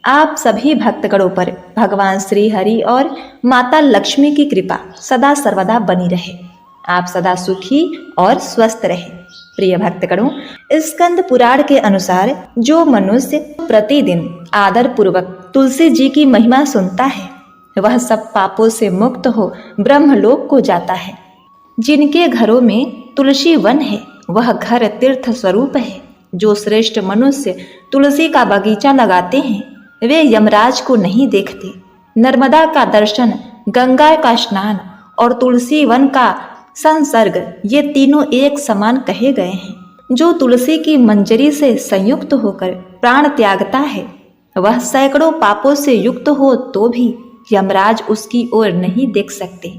आप सभी भक्तगणों पर भगवान श्री हरि और माता लक्ष्मी की कृपा सदा सर्वदा बनी रहे। आप सदा सुखी और स्वस्थ रहे। प्रिय भक्तगणों, स्कंद पुराण के अनुसार जो मनुष्य प्रतिदिन आदर पूर्वक तुलसी जी की महिमा सुनता है वह सब पापों से मुक्त हो ब्रह्मलोक को जाता है। जिनके घरों में तुलसी वन है वह घर तीर्थ स्वरूप है। जो श्रेष्ठ मनुष्य तुलसी का बगीचा लगाते हैं वे यमराज को नहीं देखते। नर्मदा का दर्शन, गंगा का स्नान और तुलसी वन का संसर्ग ये तीनों एक समान कहे गए हैं। जो तुलसी की मंजरी से संयुक्त होकर प्राण त्यागता है वह सैकड़ों पापों से युक्त हो तो भी यमराज उसकी ओर नहीं देख सकते।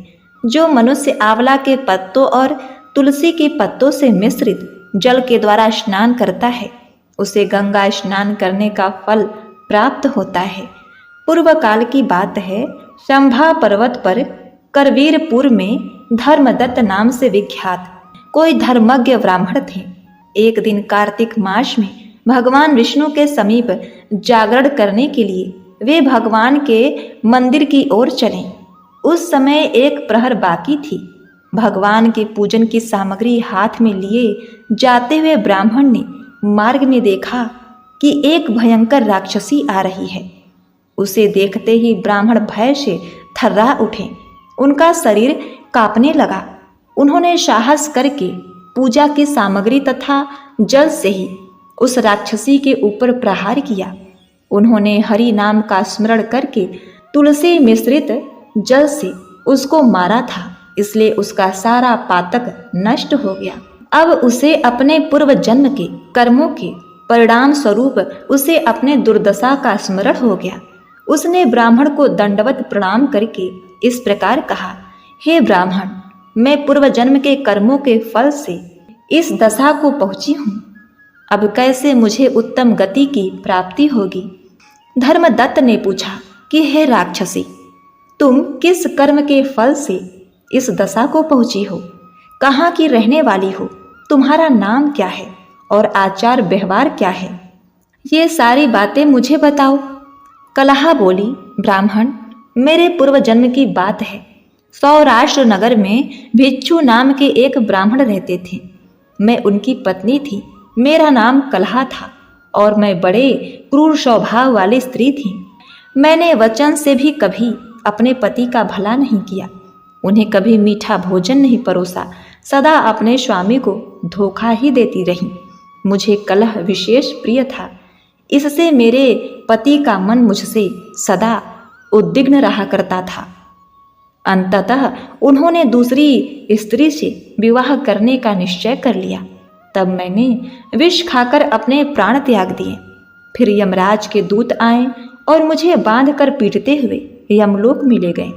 जो मनुष्य आंवला के पत्तों और तुलसी के पत्तों से मिश्रित जल के द्वारा स्नान करता है उसे गंगा स्नान करने का फल प्राप्त होता है। पूर्व काल की बात है, शंभा पर्वत पर करवीरपुर में धर्मदत्त नाम से विख्यात कोई धर्मज्ञ ब्राह्मण थे। एक दिन कार्तिक मास में भगवान विष्णु के समीप जागरण करने के लिए वे भगवान के मंदिर की ओर चले। उस समय एक प्रहर बाकी थी। भगवान के पूजन की सामग्री हाथ में लिए जाते हुए ब्राह्मण ने मार्ग में देखा कि एक भयंकर राक्षसी आ रही है। उसे देखते ही ब्राह्मण भय से थर्रा उठे। उनका शरीर कांपने लगा। उन्होंने साहस करके पूजा की सामग्री तथा जल से ही उस राक्षसी के ऊपर प्रहार किया। उन्होंने हरि नाम का स्मरण करके तुलसी मिश्रित जल से उसको मारा था, इसलिए उसका सारा पातक नष्ट हो गया। अब उसे अपने पूर्व जन्म के कर्मों के परिणाम स्वरूप उसे अपने दुर्दशा का स्मरण हो गया। उसने ब्राह्मण को दंडवत प्रणाम करके इस प्रकार कहा, हे ब्राह्मण, मैं पूर्व जन्म के कर्मों के फल से इस दशा को पहुंची हूँ। अब कैसे मुझे उत्तम गति की प्राप्ति होगी? धर्मदत्त ने पूछा कि हे राक्षसी, तुम किस कर्म के फल से इस दशा को पहुंची हो? कहाँ की रहने वाली हो? तुम्हारा नाम क्या है और आचार व्यवहार क्या है? ये सारी बातें मुझे बताओ। कलहा बोली, ब्राह्मण, मेरे पूर्व जन्म की बात है। सौराष्ट्र नगर में भिक्षु नाम के एक ब्राह्मण रहते थे। मैं उनकी पत्नी थी। मेरा नाम कलहा था और मैं बड़े क्रूर स्वभाव वाली स्त्री थी। मैंने वचन से भी कभी अपने पति का भला नहीं किया। उन्हें कभी मीठा भोजन नहीं परोसा। सदा अपने स्वामी को धोखा ही देती रही। मुझे कलह विशेष प्रिय था। इससे मेरे पति का मन मुझसे सदा उद्विग्न रहा करता था। अंततः उन्होंने दूसरी स्त्री से विवाह करने का निश्चय कर लिया। तब मैंने विष खाकर अपने प्राण त्याग दिए। फिर यमराज के दूत आए और मुझे बांधकर पीटते हुए यमलोक में ले गए।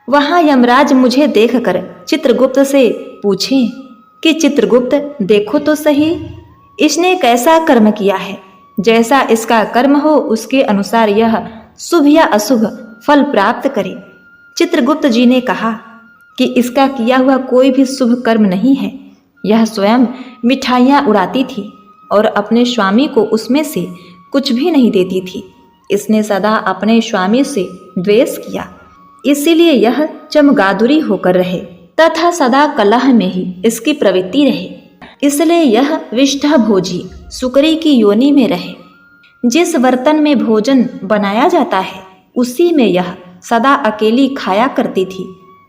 वहां यमराज मुझे देखकर चित्रगुप्त से पूछे कि चित्रगुप्त, देखो तो सही, इसने कैसा कर्म किया है। जैसा इसका कर्म हो उसके अनुसार यह शुभ या अशुभ फल प्राप्त करे। चित्रगुप्त जी ने कहा कि इसका किया हुआ कोई भी शुभ कर्म नहीं है। यह स्वयं मिठाइयाँ उड़ाती थी और अपने स्वामी को उसमें से कुछ भी नहीं देती थी। इसने सदा अपने स्वामी से द्वेष किया, इसीलिए यह चमगादुरी होकर रहे तथा सदा कलह में ही इसकी प्रवृत्ति रहे। इसलिए यह विष्ठा भोजी सुकरी की योनि में रहे। जिस बर्तन में भोजन बनाया जाता है उसी में यह सदा अकेली खाया करती थी।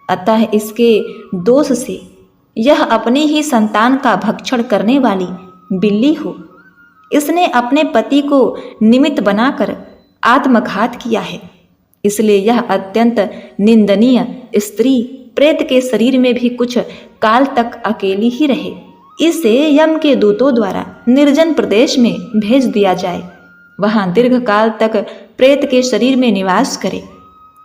अतः इसके दोष से यह अपनी ही संतान का भक्षण करने वाली बिल्ली हो। इसने अपने पति को निमित्त बनाकर आत्मघात किया है। इसलिए यह अत्यंत निंदनीय स्त्री प्रेत के शरीर में भी कुछ काल तक अकेली ही रहे। इसे यम के दूतों द्वारा निर्जन प्रदेश में भेज दिया जाए। वहां दीर्घ काल तक प्रेत के शरीर में निवास करे।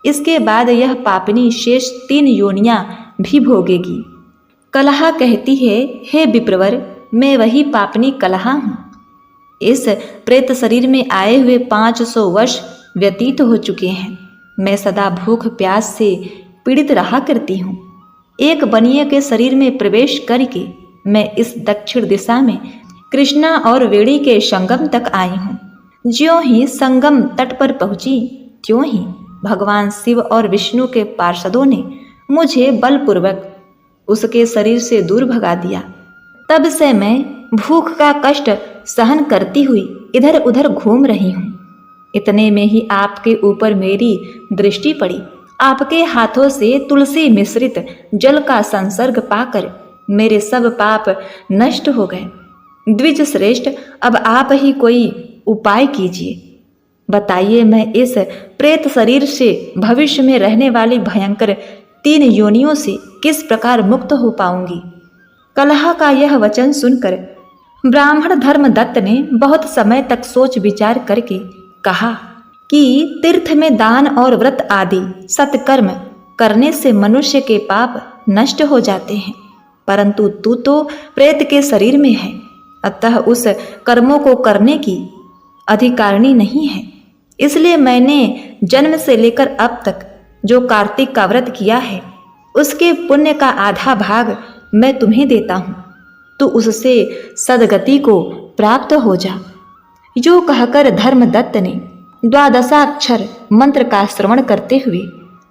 इसके बाद यह पापिनी शेष 3 योनियां भी भोगेगी। कलहा कहती है, हे विप्रवर, मैं वही पापिनी कलहा हूँ। इस प्रेत शरीर में आए हुए 500 वर्ष व्यतीत हो चुके हैं। मैं सदा भूख प्यास से पीड़ित रहा करती हूँ। एक बनिए के शरीर में प्रवेश करके मैं इस दक्षिण दिशा में कृष्णा और वेणी के संगम तक आई हूँ। ज्यों ही संगम तट पर पहुंची, त्यों ही भगवान शिव और विष्णु के पार्षदों ने मुझे बलपूर्वक उसके शरीर से दूर भगा दिया। तब से मैं भूख का कष्ट सहन करती हुई इधर उधर घूम रही हूँ। इतने में ही आपके ऊपर मेरी दृष्टि पड़ी। आपके हाथों से तुलसी मिश्रित जल का संसर्ग पाकर मेरे सब पाप नष्ट हो गए। द्विज श्रेष्ठ, अब आप ही कोई उपाय कीजिए। बताइए, मैं इस प्रेत शरीर से भविष्य में रहने वाली भयंकर 3 योनियों से किस प्रकार मुक्त हो पाऊंगी। कलह का यह वचन सुनकर ब्राह्मण धर्मदत्त ने बहुत समय तक सोच विचार करके कहा कि तीर्थ में दान और व्रत आदि सत्कर्म करने से मनुष्य के पाप नष्ट हो जाते हैं, परंतु तू तो प्रेत के शरीर में है, अतः उस कर्मों को करने की अधिकारिणी नहीं है। इसलिए मैंने जन्म से लेकर अब तक जो कार्तिक का व्रत किया है, उसके पुण्य का आधा भाग मैं तुम्हें देता हूँ, तू उससे सदगति को प्राप्त हो जा। जो कहकर धर्मदत्त ने 12 मंत्र का श्रवण करते हुए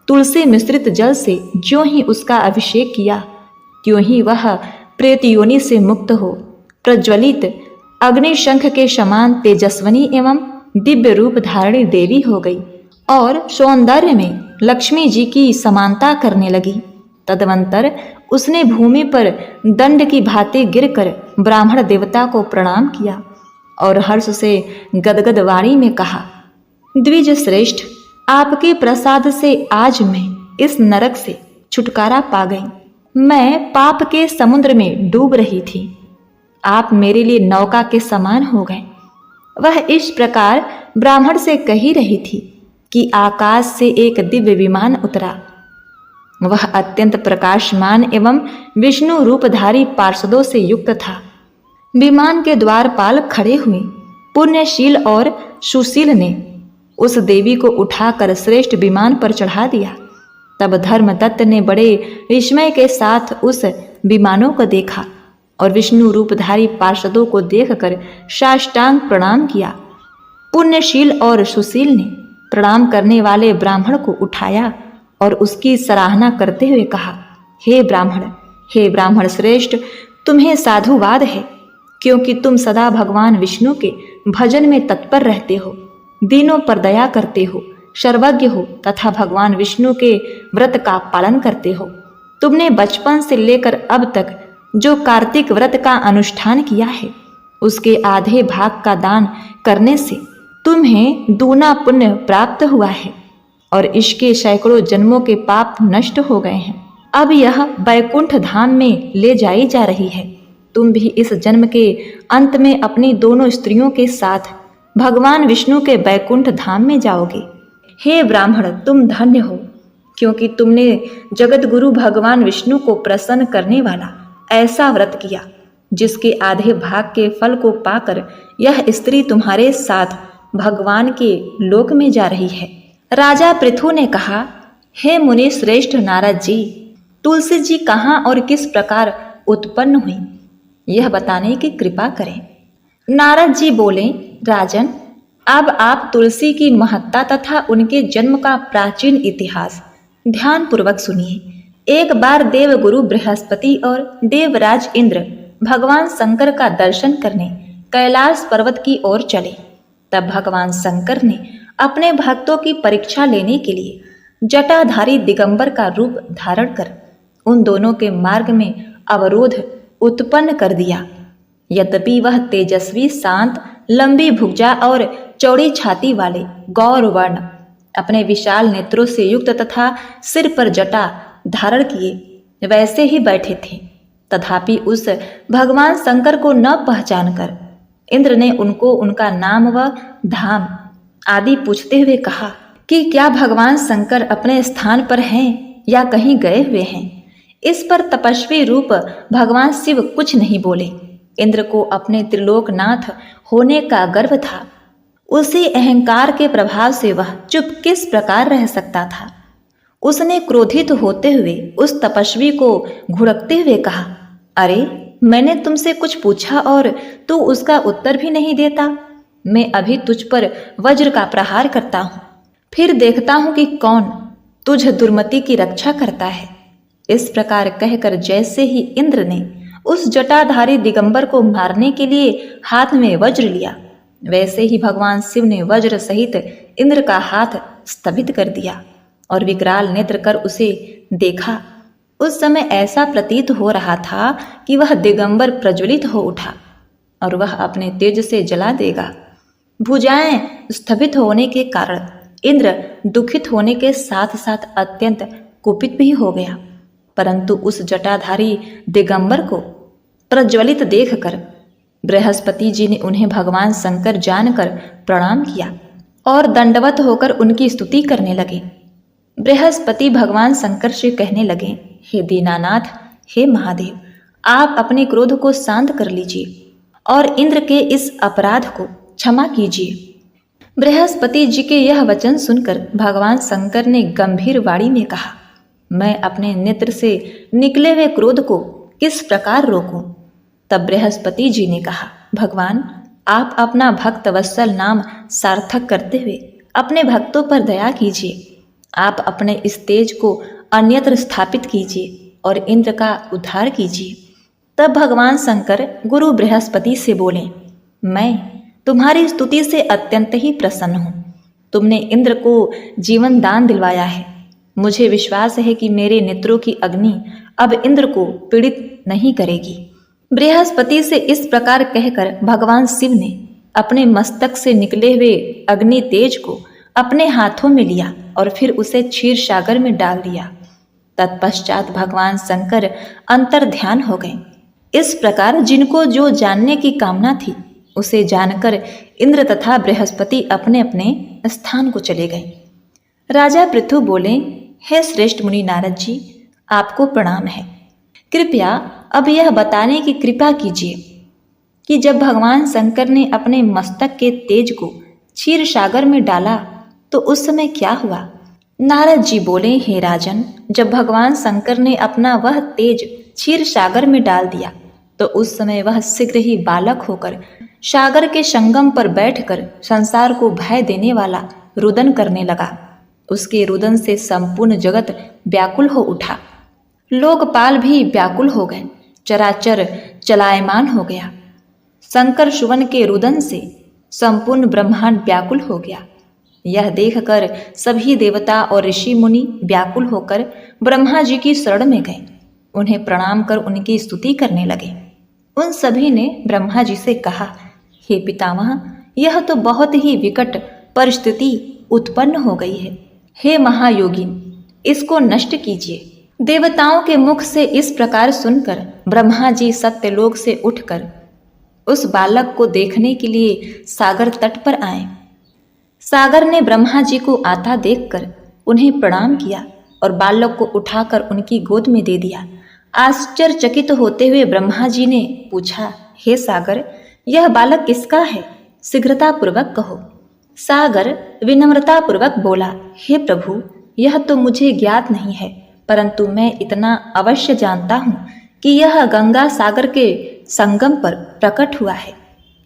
तुलसी मिश्रित जल से ज्यों ही उसका अभिषेक किया, त्यों ही वह प्रेत योनि से मुक्त हो प्रज्वलित अग्निशंख के समान तेजस्वनी एवं दिव्य रूप धारणी देवी हो गई और सौंदर्य में लक्ष्मी जी की समानता करने लगी। तदनंतर उसने भूमि पर दंड की भांति गिरकर ब्राह्मण देवता को प्रणाम किया और हर्ष से गदगद वाणी में कहा, द्विज श्रेष्ठ, आपके प्रसाद से आज मैं इस नरक से छुटकारा पा गई। मैं पाप के समुद्र में डूब रही थी, आप मेरे लिए नौका के समान हो गए। वह इस प्रकार ब्राह्मण से कही रही थी कि आकाश से एक दिव्य विमान उतरा। वह अत्यंत प्रकाशमान एवं विष्णु रूपधारी पार्षदों से युक्त था। विमान के द्वारपाल खड़े हुए। पुण्यशील और सुशील ने उस देवी को उठाकर श्रेष्ठ विमान पर चढ़ा दिया। तब धर्मदत्त ने बड़े विस्मय के साथ उस विमानों को देखा और विष्णु रूपधारी पार्षदों को देखकर साष्टांग प्रणाम किया। पुण्यशील और सुशील ने प्रणाम करने वाले ब्राह्मण को उठाया और उसकी सराहना करते हुए कहा, हे ब्राह्मण श्रेष्ठ, तुम्हें साधुवाद है, क्योंकि तुम सदा भगवान विष्णु के भजन में तत्पर रहते हो, दीनों पर दया करते हो, सर्वज्ञ हो तथा भगवान विष्णु के व्रत का पालन करते हो। तुमने बचपन से लेकर अब तक जो कार्तिक व्रत का अनुष्ठान किया है, उसके आधे भाग का दान करने से तुम्हें दूना पुण्य प्राप्त हुआ है और इसके सैकड़ों जन्मों के पाप नष्ट हो गए हैं। अब यह बैकुंठ धाम में ले जाई जा रही है। तुम भी इस जन्म के अंत में अपनी दोनों स्त्रियों के साथ भगवान विष्णु के बैकुंठ धाम में जाओगे। हे ब्राह्मण, तुम धन्य हो, क्योंकि तुमने जगत गुरु भगवान विष्णु को प्रसन्न करने वाला ऐसा व्रत किया, जिसके आधे भाग के फल को पाकर यह स्त्री तुम्हारे साथ भगवान के लोक में जा रही है। राजा पृथु ने कहा, हे मुनि श्रेष्ठ नारद जी, तुलसी जी कहाँ और किस प्रकार उत्पन्न हुई, यह बताने की कृपा करें। नारद जी बोले, राजन, अब आप तुलसी की महत्ता तथा उनके जन्म का प्राचीन इतिहास ध्यान पूर्वक सुनिए। एक बार देवगुरु बृहस्पति और देवराज इंद्र भगवान शंकर का दर्शन करने कैलाश पर्वत की ओर चले। तब भगवान शंकर ने अपने भक्तों की परीक्षा लेने के लिए जटाधारी दिगंबर का रूप धारण कर उन दोनों के मार्ग में अवरोध उत्पन्न कर दिया। यद्यपि वह तेजस्वी, शांत, लंबी भुजा और चौड़ी छाती वाले गौर वर्ण अपने विशाल नेत्रों से युक्त तथा सिर पर जटा धारण किए वैसे ही बैठे थे, तथापि उस भगवान शंकर को न पहचानकर इंद्र ने उनको उनका नाम व धाम आदि पूछते हुए कहा कि क्या भगवान शंकर अपने स्थान पर हैं या कहीं गए हुए हैं। इस पर तपस्वी रूप भगवान शिव कुछ नहीं बोले। इंद्र को अपने त्रिलोकनाथ होने का गर्व था। उसी अहंकार के प्रभाव से वह चुप किस प्रकार रह सकता था। उसने क्रोधित होते हुए उस तपस्वी को घुड़कते हुए कहा, अरे, मैंने तुमसे कुछ पूछा और तू उसका उत्तर भी नहीं देता। मैं अभी तुझ पर वज्र का प्रहार करता हूँ, फिर देखता हूँ कि कौन तुझ दुर्मति की रक्षा करता है। इस प्रकार कहकर जैसे ही इंद्र ने उस जटाधारी दिगंबर को मारने के लिए हाथ में वज्र लिया, वैसे ही भगवान शिव ने वज्र सहित इंद्र का हाथ स्थगित कर दिया और विकराल नेत्र कर उसे देखा। उस समय ऐसा प्रतीत हो रहा था कि वह दिगंबर प्रज्वलित हो उठा और वह अपने तेज से जला देगा। भुजाएं स्थगित होने के कारण इंद्र दुखित होने के साथ साथ अत्यंत कुपित भी हो गया, परंतु उस जटाधारी दिगंबर को प्रज्वलित देखकर बृहस्पति जी ने उन्हें भगवान शंकर जानकर प्रणाम किया और दंडवत होकर उनकी स्तुति करने लगे। बृहस्पति भगवान शंकर से कहने लगे, हे दीनानाथ, हे महादेव, आप अपने क्रोध को शांत कर लीजिए और इंद्र के इस अपराध को क्षमा कीजिए। बृहस्पति जी के यह वचन सुनकर भगवान शंकर ने गंभीर वाणी में कहा, मैं अपने नेत्र से निकले हुए क्रोध को किस प्रकार रोकूं? तब बृहस्पति जी ने कहा, भगवान, आप अपना भक्त वत्सल नाम सार्थक करते हुए अपने भक्तों पर दया कीजिए। आप अपने इस तेज को अन्यत्र स्थापित कीजिए और इंद्र का उद्धार कीजिए। तब भगवान शंकर गुरु बृहस्पति से बोले, मैं तुम्हारी स्तुति से अत्यंत ही प्रसन्न हूँ। तुमने इंद्र को जीवन दान दिलवाया है। मुझे विश्वास है कि मेरे नेत्रों की अग्नि अब इंद्र को पीड़ित नहीं करेगी। बृहस्पति से इस प्रकार कहकर भगवान शिव ने अपने मस्तक से निकले हुए अग्नि तेज को अपने हाथों में लिया और फिर उसे क्षीर सागर में डाल दिया। तत्पश्चात भगवान शंकर अंतर ध्यान हो गए। इस प्रकार जिनको जो जानने की कामना थी उसे जानकर इंद्र तथा बृहस्पति अपने अपने स्थान को चले गए। राजा पृथु बोले, हे श्रेष्ठ मुनि नारद जी, आपको प्रणाम है। कृपया अब यह बताने की कृपा कीजिए कि जब भगवान शंकर ने अपने मस्तक के तेज को क्षीर सागर में डाला तो उस समय क्या हुआ? नारद जी बोले, हे राजन, जब भगवान शंकर ने अपना वह तेज क्षीर सागर में डाल दिया तो उस समय वह शीघ्र ही बालक होकर सागर के संगम पर बैठकर संसार को भय देने वाला रुदन करने लगा। उसके रुदन से संपूर्ण जगत व्याकुल हो उठा। लोकपाल भी व्याकुल हो गए। चराचर चलायमान हो गया। शंकर सुवन के रुदन से संपूर्ण ब्रह्मांड व्याकुल हो गया। यह देखकर सभी देवता और ऋषि मुनि व्याकुल होकर ब्रह्मा जी की शरण में गए। उन्हें प्रणाम कर उनकी स्तुति करने लगे। उन सभी ने ब्रह्मा जी से कहा, हे पितामह, यह तो बहुत ही विकट परिस्थिति उत्पन्न हो गई है। हे महायोगिन, इसको नष्ट कीजिए। देवताओं के मुख से इस प्रकार सुनकर ब्रह्मा जी सत्यलोक से उठकर उस बालक को देखने के लिए सागर तट पर आए। सागर ने ब्रह्मा जी को आता देखकर उन्हें प्रणाम किया और बालक को उठाकर उनकी गोद में दे दिया। आश्चर्यचकित होते हुए ब्रह्मा जी ने पूछा, हे सागर, यह बालक किसका है? शीघ्रतापूर्वक कहो। सागर विनम्रतापूर्वक बोला, हे प्रभु, यह तो मुझे ज्ञात नहीं है, परंतु मैं इतना अवश्य जानता हूँ कि यह गंगा सागर के संगम पर प्रकट हुआ है।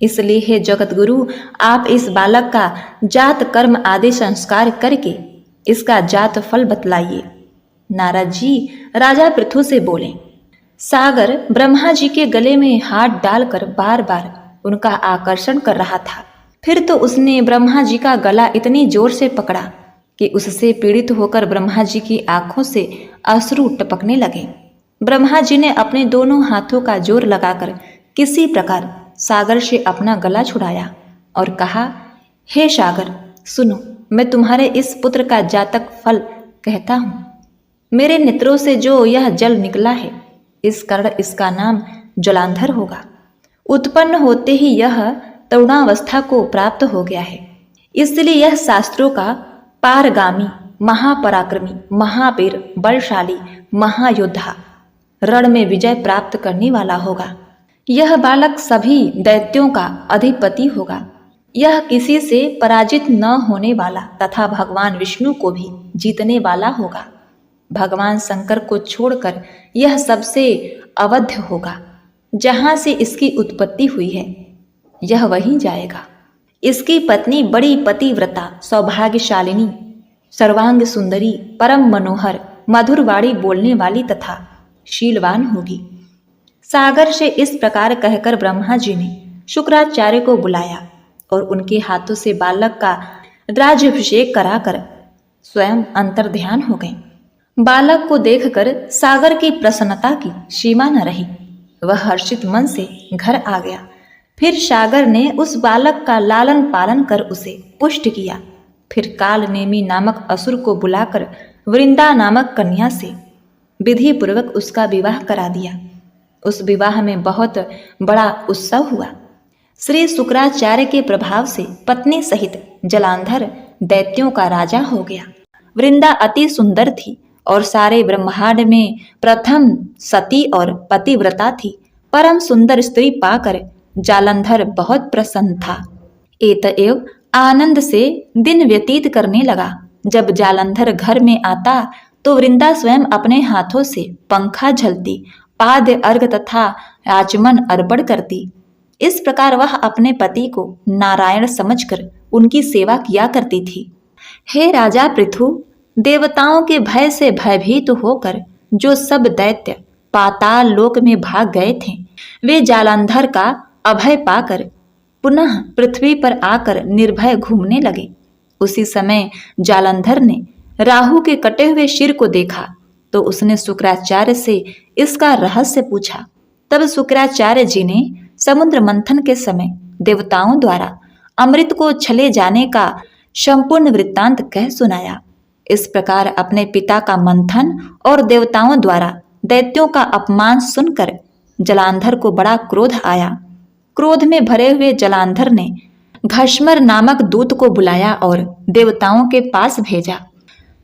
इसलिए हे जगतगुरु, आप इस बालक का जात कर्म आदि संस्कार करके इसका जात फल बतलाइए। नारद जी राजा पृथु से बोले। सागर ब्रह्मा जी के गले में हाथ डालकर बार बार उनका आकर्षण कर रहा था। फिर तो उसने ब्रह्मा जी का गला इतनी जोर से पकड़ा कि उससे पीड़ित होकर ब्रह्मा जी की आंखों से अश्रु टपकने लगे। ब्रह्मा जी ने अपने दोनों हाथों का जोर लगाकर किसी प्रकार सागर से अपना गला छुड़ाया और कहा, हे सागर, सुनो, मैं तुम्हारे इस पुत्र का जातक फल कहता हूँ। मेरे नेत्रों से जो यह जल निकला है, इस कारण इसका नाम जलांधर होगा। उत्पन्न होते ही यह तरुणावस्था को प्राप्त हो गया है। इसलिए यह शास्त्रों का पारगामी, महापराक्रमी, महावीर, बलशाली, महायोद्धा, रण में विजय प्राप्त करने वाला होगा। यह बालक सभी दैत्यों का अधिपति होगा। यह किसी से पराजित न होने वाला तथा भगवान विष्णु को भी जीतने वाला होगा। भगवान शंकर को छोड़कर यह सबसे अवध्य होगा। जहाँ से इसकी उत्पत्ति हुई है, यह वहीं जाएगा। इसकी पत्नी बड़ी पतिव्रता, सौभाग्यशालिनी, सर्वांग सुंदरी, परम मनोहर, मधुर वाणी बोलने वाली तथा शीलवान होगी। सागर से इस प्रकार कहकर ब्रह्मा जी ने शुक्राचार्य को बुलाया और उनके हाथों से बालक का राज्याभिषेक कराकर स्वयं अंतर्ध्यान हो गए। बालक को देखकर सागर की प्रसन्नता की सीमा न रही। वह हर्षित मन से घर आ गया। फिर सागर ने उस बालक का लालन पालन कर उसे पुष्ट किया। फिर काल नेमी नामक असुर को बुलाकर वृंदा नामक कन्या से विधि पूर्वक उसका विवाह करा दिया। उस विवाह में बहुत बड़ा उत्सव हुआ। श्री शुक्राचार्य के प्रभाव से पत्नी सहित जलांधर दैत्यों का राजा हो गया। वृंदा अति सुंदर थी और सारे ब्रह्मांड में प्रथम सती और पतिव्रता थी। परम सुंदर स्त्री पाकर जालंधर बहुत प्रसन्न था। एतएव आनंद से दिन व्यतीत करने लगा। जब जालंधर घर में आता तो वृंदा स्वयं अपने हाथों से पंखा झलती, पाद्य अर्घ तथा आचमन अर्पण करती। इस प्रकार वह अपने पति को नारायण समझकर उनकी सेवा किया करती थी। हे राजा पृथु, देवताओं के भय से भयभीत होकर जो सब दैत्य पाताल लोक में भाग गए थे, वे जालंधर का अभय पाकर पुनः पृथ्वी पर आकर निर्भय घूमने लगे। उसी समय जालंधर ने राहु के कटे हुए सिर को देखा तो उसने शुक्राचार्य से इसका रहस्य पूछा। तब शुक्राचार्य जी ने समुद्र मंथन के समय देवताओं द्वारा अमृत को छले जाने का संपूर्ण वृत्तांत कह सुनाया। इस प्रकार अपने पिता का मंथन और देवताओं द्वारा दैत्यों का अपमान सुनकर जलांधर को बड़ा क्रोध आया। क्रोध में भरे हुए जलांधर ने घष्मर नामक दूत को बुलाया और देवताओं के पास भेजा।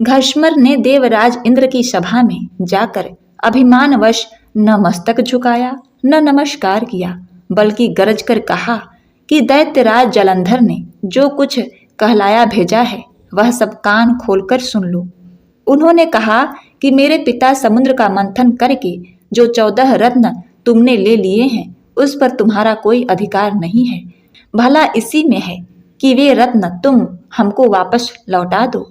घष्मर ने देवराज इंद्र की सभा में जाकर अभिमानवश न मस्तक झुकाया न नमस्कार किया, बल्कि गरज कर कहा कि दैत्यराज जलंधर ने जो कुछ कहलाया भेजा है वह सब कान खोलकर सुन लो। उन्होंने कहा कि मेरे पिता समुद्र का मंथन करके जो 14 रत्न तुमने ले लिए हैं उस पर तुम्हारा कोई अधिकार नहीं है। भला इसी में है कि वे रत्न तुम हमको वापस लौटा दो।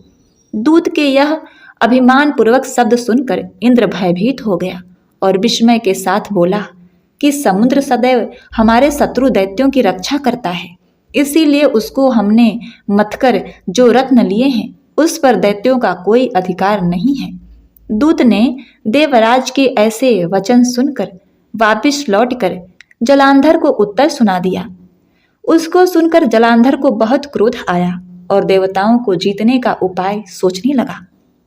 दूत के यह अभिमान पूर्वक शब्द सुनकर इंद्र भयभीत हो गया और विस्मय के साथ बोला कि समुद्र सदैव हमारे शत्रु दैत्यों की रक्षा करता है, इसीलिए उसको हमने मतकर जो रत्न लिए हैं उस पर दैत्यों का कोई अधिकार नहीं है। दूत ने देवराज के ऐसे वचन सुनकर वापिस लौटकर जलांधर को उत्तर सुना दिया। उसको सुनकर जलांधर को बहुत क्रोध आया और देवताओं को जीतने का उपाय सोचने लगा।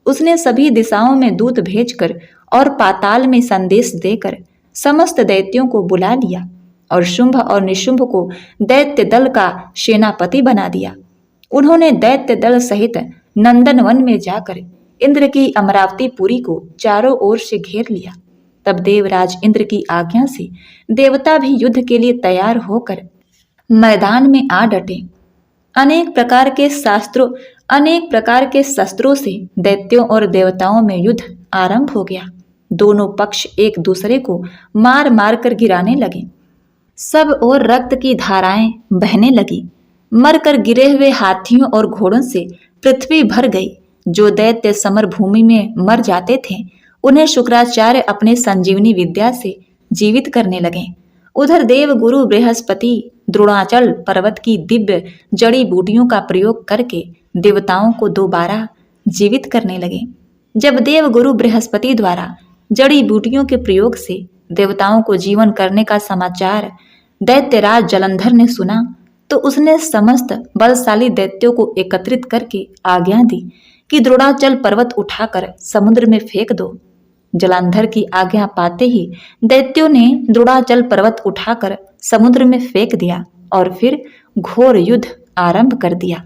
उसने सभी दिशाओं में दूत भेजकर और पाताल में संदेश देकर समस्त दैत्यों को बुला लिया और शुंभ और निशुंभ को दैत्य दल का सेनापति बना दिया। उन्होंने दैत्य दल सहित नंदनवन में जाकर इंद्र की अमरावतीपुरी को चारों ओर से घेर लिया। तब देवराज इंद्र की आज्ञा से देवता भी युद्ध के लिए तैयार होकर मैदान में आ डटे। अनेक प्रकार के शस्त्रों से दैत्यों और देवताओं में युद्ध आरंभ हो गया। दोनों पक्ष एक दूसरे को मार मार कर गिराने लगे। सब ओर रक्त की धाराएं बहने लगी। मरकर गिरे हुए हाथियों और घोड़ों से पृथ्वी भर गई। जो दैत्य समर भूमि में मर जाते थे उन्हें शुक्राचार्य अपने संजीवनी विद्या से जीवित करने लगे। उधर देव गुरु बृहस्पति द्रोणाचल पर्वत की दिव्य जड़ी बूटियों का प्रयोग करके देवताओं को दोबारा जीवित करने लगे। जब देव गुरु बृहस्पति द्वारा जड़ी बूटियों के प्रयोग से देवताओं को जीवन करने का समाचार दैत्यराज जलंधर ने सुना तो उसने समस्त बलशाली दैत्यों को एकत्रित करके आज्ञा दी कि द्रोणाचल पर्वत उठाकर समुद्र में फेंक दो। जलंधर की आज्ञा पाते ही दैत्यों ने द्रोणाचल पर्वत उठाकर समुद्र में फेंक दिया और फिर घोर युद्ध आरंभ कर दिया।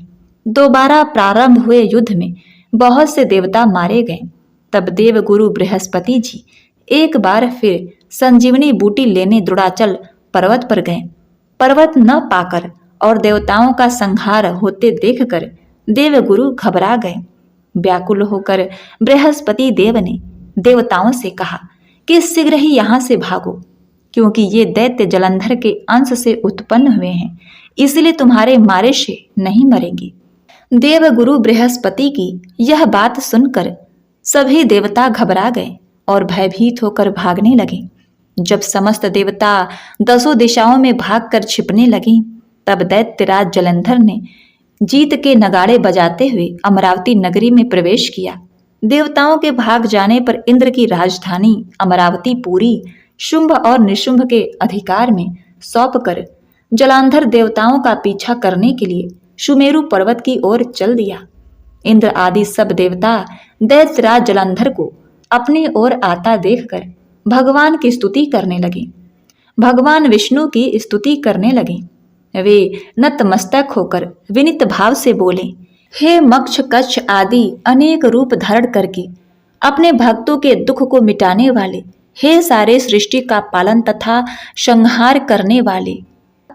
दोबारा प्रारंभ हुए युद्ध में बहुत से देवता मारे गए। तब देव गुरु बृहस्पति जी एक बार फिर संजीवनी बूटी लेने द्रोणाचल पर्वत पर गए। पर्वत न पाकर और देवताओं का संहार होते देखकर देवगुरु घबरा गए। व्याकुल होकर बृहस्पति देव ने देवताओं से कहा कि शीघ्र ही यहाँ से भागो, क्योंकि ये दैत्य जलंधर के अंश से उत्पन्न हुए हैं। इसलिए तुम्हारे मारे से नहीं मरेंगे। देवगुरु बृहस्पति की यह बात सुनकर सभी देवता घबरा गए और भयभीत होकर भागने लगे। जब समस्त देवता 10 दिशाओं में भागकर छिपने लगे, तब दैत्यराज जलंधर ने जीत के नगाड़े बजाते हुए अमरावती नगरी में प्रवेश किया। देवताओं के भाग जाने पर इंद्र की राजधानी अमरावती पूरी शुंभ और निशुंभ के अधिकार में सौंपकर जलांधर देवताओं का पीछा करने के लिए सुमेरु पर्वत की ओर चल दिया। इंद्र आदि सब देवता दैत्यराज जलंधर को अपनी ओर आता देखकर भगवान की स्तुति करने लगे। भगवान विष्णु की स्तुति करने लगे। वे नतमस्तक होकर विनीत भाव से बोले, हे मक्ष कच्छ आदि अनेक रूप धारण करके अपने भक्तों के दुख को मिटाने वाले, हे सारे सृष्टि का पालन तथा संहार करने वाले,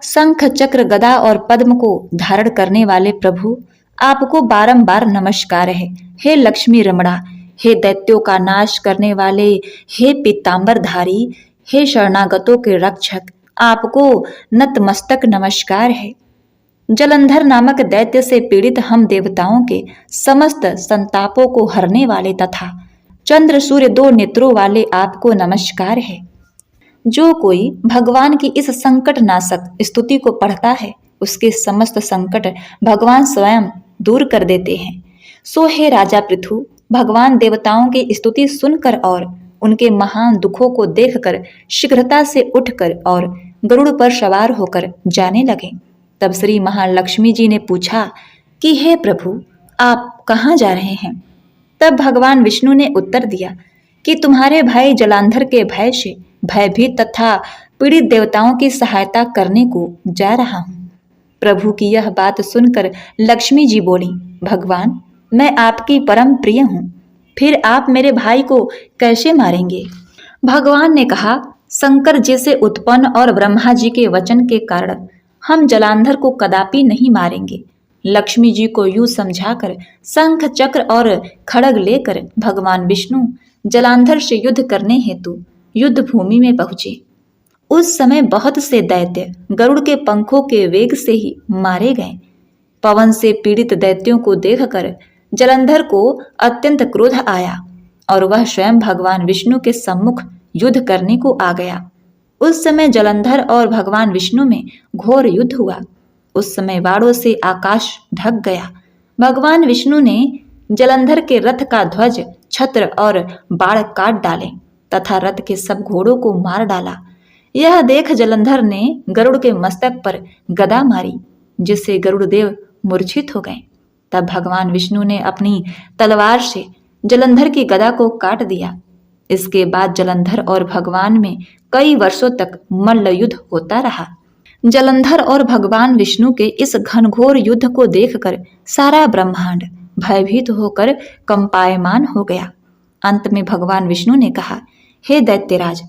शंख चक्र गदा और पद्म को धारण करने वाले प्रभु, आपको बारंबार नमस्कार है। हे लक्ष्मी रमणा, हे दैत्यों का नाश करने वाले, हे पीतांबरधारी, हे शरणागतों के रक्षक, आपको नतमस्तक नमस्कार है। जलंधर नामक दैत्य से पीड़ित हम देवताओं के समस्त संतापों को हरने वाले तथा चंद्र सूर्य 2 नेत्रों वाले आपको नमस्कार है। जो कोई भगवान की इस संकट नाशक स्तुति को पढ़ता है, उसके समस्त संकट भगवान स्वयं दूर कर देते हैं। सो हे राजा पृथु, भगवान देवताओं की स्तुति सुनकर और उनके महान दुखों को देखकर शीघ्रता से उठकर और गरुड़ पर सवार होकर जाने लगे। तब श्री महालक्ष्मी जी ने पूछा कि हे प्रभु, आप कहाँ जा रहे हैं? तब भगवान विष्णु ने उत्तर दिया कि तुम्हारे भाई जलांधर के भय से भयभीत तथा पीड़ित देवताओं की सहायता करने को जा रहा हूँ। प्रभु की यह बात सुनकर लक्ष्मी जी बोली, भगवान, मैं आपकी परम प्रिय हूँ, फिर आप मेरे भाई को कैसे मारेंगे? भगवान ने कहा, शंकर जी से उत्पन्न और ब्रह्मा जी के वचन के कारण हम जलांधर को कदापि नहीं मारेंगे। लक्ष्मी जी को यूं समझाकर शंख चक्र और खड़ग लेकर भगवान विष्णु जलांधर से युद्ध करने हेतु युद्ध भूमि में पहुंचे। उस समय बहुत से दैत्य गरुड़ के पंखों के वेग से ही मारे गए। पवन से पीड़ित दैत्यों को देखकर जलंधर को अत्यंत क्रोध आया और वह स्वयं भगवान विष्णु के सम्मुख युद्ध करने को आ गया। उस समय जलंधर और भगवान विष्णु में घोर युद्ध हुआ। उस समय बाणों से आकाश ढक गया। भगवान विष्णु ने जलंधर के रथ का ध्वज, छत्र और बाण काट डाले तथा रथ के सब घोड़ों को मार डाला। यह देख जलंधर ने गरुड़ के मस्तक पर गदा मारी, जिससे गरुड़ देव मूर्छित हो गए। तब भगवान विष्णु ने अपनी तलवार से जलंधर की गदा को काट दिया। इसके बाद जलंधर और भगवान में कई वर्षों तक मल्ल युद्ध होता रहा। जलंधर और भगवान विष्णु के इस घनघोर युद्ध को देखकर सारा ब्रह्मांड भयभीत होकर कंपायमान हो गया। अंत में भगवान विष्णु ने कहा, हे दैत्यराज,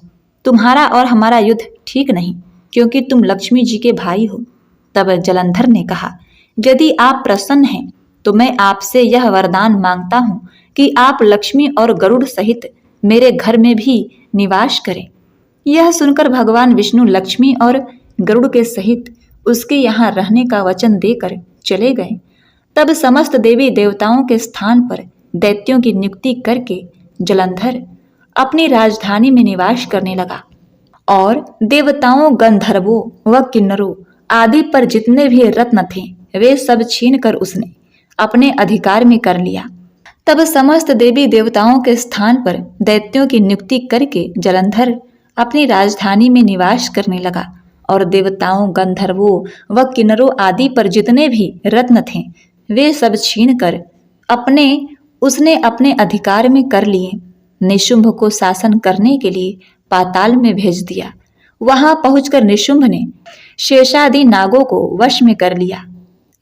तुम्हारा और हमारा युद्ध ठीक नहीं, क्योंकि तुम लक्ष्मी जी के भाई हो। तब जलंधर ने कहा, यदि आप प्रसन्न हैं तो मैं आपसे यह वरदान मांगता हूँ कि आप लक्ष्मी और गरुड़ सहित मेरे घर में भी निवास करें। यह सुनकर भगवान विष्णु लक्ष्मी और गरुड़ के सहित उसके यहाँ रहने का वचन देकर चले गए। तब समस्त देवी देवताओं के स्थान पर दैत्यों की नियुक्ति करके जलंधर अपनी राजधानी में निवास करने लगा और देवताओं, गंधर्वों व किन्नरों आदि पर जितने भी रत्न थे वे सब छीन कर उसने अपने अधिकार में कर लिया। तब समस्त देवी देवताओं के स्थान पर दैत्यों की नियुक्ति करके जलंधर अपनी राजधानी में निवास करने लगा और देवताओं, गंधर्वों व किन्नरों आदि पर जितने भी रत्न थे वे सब छीन कर उसने अपने अधिकार में कर लिए। निशुंभ को शासन करने के लिए पाताल में भेज दिया। वहां पहुंचकर निशुंभ ने शेषादि नागों को वश में कर लिया।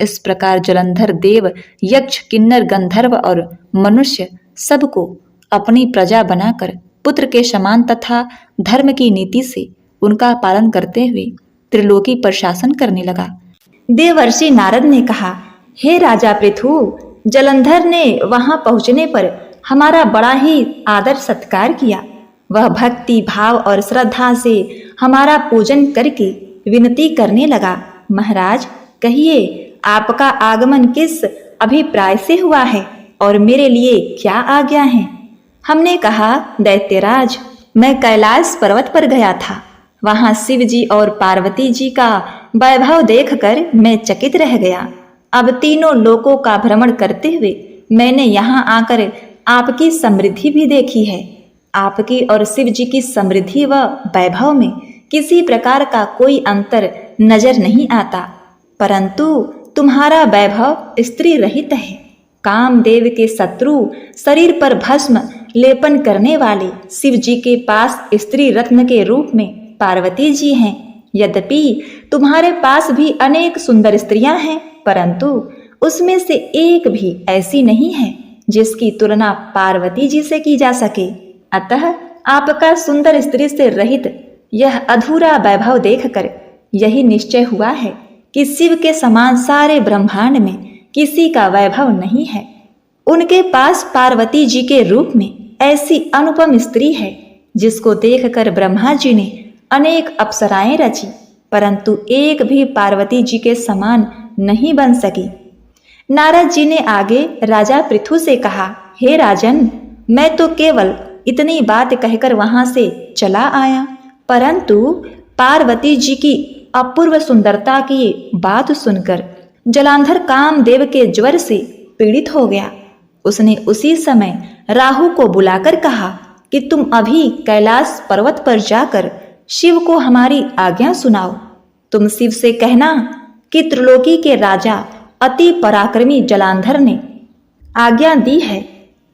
इस प्रकार जलंधर देव, यक्ष, किन्नर, गंधर्व और मनुष्य सबको अपनी प्रजा बनाकर पुत्र के समान तथा धर्म की नीति से उनका पालन करते हुए त्रिलोकी पर शासन करने लगा। देवर्षि नारद ने कहा, हे राजा पृथु, जलंधर ने वहां पहुंचने पर हमारा बड़ा ही आदर सत्कार किया। वह भक्ति भाव और श्रद्धा से हमारा पूजन करके विनती करने लगा, महाराज, कहिए, आपका आगमन किस अभिप्राय से हुआ है और मेरे लिए क्या आज्ञा है? हमने कहा, दैत्यराज, मैं कैलाश पर्वत पर गया था। वहां शिव जी और पार्वती जी का वैभव देखकर मैं चकित रह गया। अब तीनों लोकों का भ्रमण करते हुए मैंने यहाँ आकर आपकी समृद्धि भी देखी है। आपकी और शिव जी की समृद्धि व वैभव में किसी प्रकार का कोई अंतर नजर नहीं आता, परंतु तुम्हारा वैभव स्त्री रहित है। कामदेव के शत्रु शरीर पर भस्म लेपन करने वाले शिव जी के पास स्त्री रत्न के रूप में पार्वती जी हैं। यद्यपि तुम्हारे पास भी अनेक सुंदर स्त्रियां हैं, परंतु उसमें से एक भी ऐसी नहीं है जिसकी तुलना पार्वती जी से की जा सके। अतः आपका सुंदर स्त्री से रहित यह अधूरा वैभव देखकर यही निश्चय हुआ है कि शिव के समान सारे ब्रह्मांड में किसी का वैभव नहीं है। उनके पास पार्वती जी के रूप में ऐसी अनुपम स्त्री है जिसको देखकर ब्रह्मा जी ने अनेक अप्सराएं रची, परंतु एक भी पार्वती जी के समान नहीं बन सकी। नारद जी ने आगे राजा पृथु से कहा, हे राजन, मैं तो केवल इतनी बात कहकर वहां से चला आया, परंतु पार्वती जी की अपूर्व सुंदरता की बात सुनकर जलांधर कामदेव के ज्वर से पीड़ित हो गया। उसने उसी समय राहु को बुलाकर कहा कि तुम अभी कैलाश पर्वत पर जाकर शिव को हमारी आज्ञा सुनाओ। तुम शिव से कहना कि त्रिलोकी के राजा अति पराक्रमी जलांधर ने आज्ञा दी है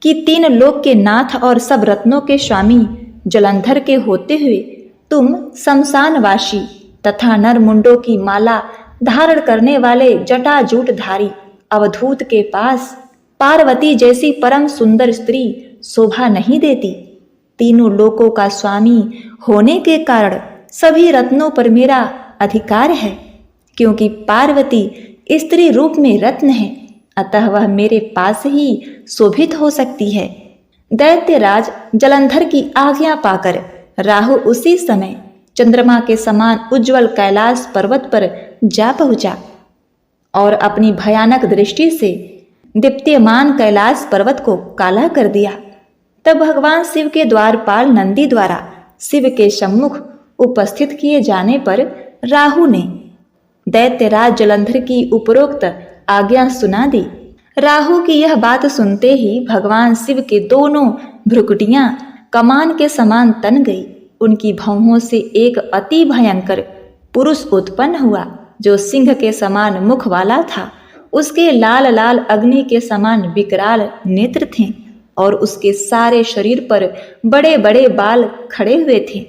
कि तीन लोक के नाथ और सब रत्नों के स्वामी जलंधर के होते हुए तुम शमशानवासी तथा नरमुंडों की माला धारण करने वाले जटाजूटधारी अवधूत के पास पार्वती जैसी परम सुंदर स्त्री शोभा नहीं देती। तीनों लोकों का स्वामी होने के कारण सभी रत्नों पर मेरा अधिकार है, क्योंकि पार्वती स्त्री रूप में रत्न है, अतः वह मेरे पास ही शोभित हो सकती है। दैत्यराज जलंधर की आज्ञा पाकर राहु उसी समय चंद्रमा के समान उज्जवल कैलाश पर्वत पर जा पहुंचा और अपनी भयानक दृष्टि से दीप्यमान कैलाश पर्वत को काला कर दिया। तब भगवान शिव के द्वारपाल नंदी द्वारा शिव के सम्मुख उपस्थित किए जाने पर राहु ने दैत्यराज जलंधर की उपरोक्त आज्ञा सुना दी। राहु की यह बात सुनते ही भगवान शिव के दोनों भ्रुकुटियां कमान के समान तन गई। उनकी भौहों से एक अति भयंकर पुरुष उत्पन्न हुआ जो सिंह के समान मुख वाला था। उसके लाल लाल अग्नि के समान विकराल नेत्र थे और उसके सारे शरीर पर बड़े बड़े बाल खड़े हुए थे।